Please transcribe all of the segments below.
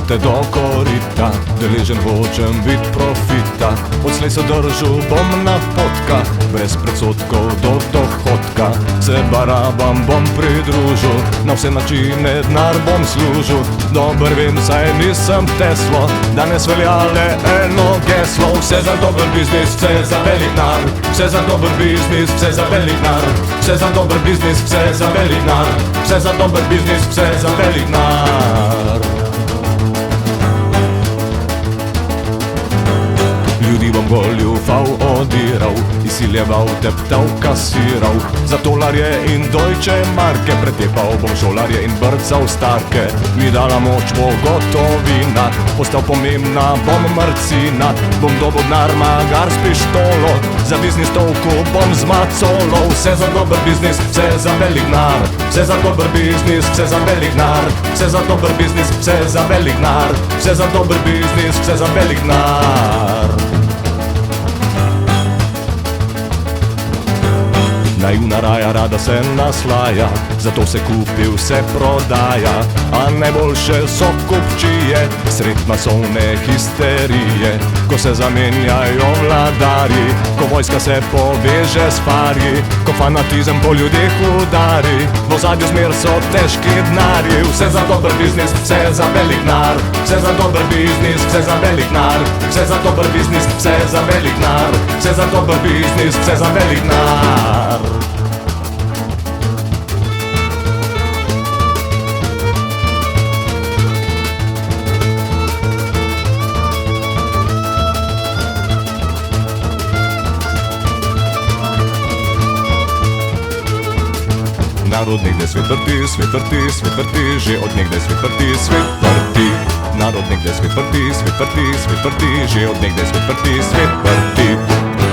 te do korita, deležen hočem bit profita. Odslej se držu bom na potkah, brez predsotkov do dohodka. Se barabam bom pridružil, na vse načine denar bom služil. Dober vem, saj nisem Teslo, danes velja le eno geslo. Vse za dober biznis, vse za velik denar, vse za dober biznis, vse za velik denar, vse za dober biznis, vse za velik denar, vse za dober biznis, vse za velik denar. Ljudi bom goljufal, odiral, izsiljeval, teptal, kasiral. Za tolarje in Deutsche Marke pretepal bom šolarje in brcal starke. Mi dala moč bo gotovina, postal pomembna bom mrcina. Bom dobil denar magar s pištolo, za biznis tolku bom z macolo. Vse za dober biznis, vse za velik denar, vse za dober biznis, vse za velik denar, vse za dober biznis, vse za velik denar, vse za dober biznis, vse za velik denar. Naivna raja rada se naslaja, zato se kupi, vse prodaja. A najboljše so kupčije, sred masovne histerije. Ko se zamenjajo vladarji, ko vojska se poveže s farji, ko fanatizem po ljudeh udari, v ozadju zmer so težki denarji. Vse za dober biznis, vse za velik denar, vse za dober biznis, vse za velik denar, vse za dober biznis, vse za velik denar, vse za dober biznis, vse za velik denar. Narod nekdaj svet vrti, svet vrti, svet vrti, že od nekdaj svet vrti, svet vrti. Narod nekdaj svet vrti, svet vrti, svet vrti, že od nekdaj svet vrti, svet vrti.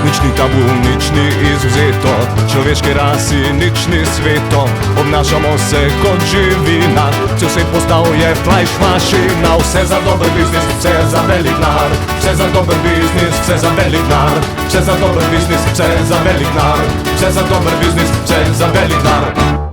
Nič ni tabu, nič ni izuzeto, človeški rasi nič ni sveto. Obnašamo se kot živina, cel svet postal je flajš mašina. Vse za dober biznis, vse za velik denar, vse za dober biznis, vse za velik denar, vse za dober biznis, vse za velik denar, vse za dober biznis, vse za velik denar.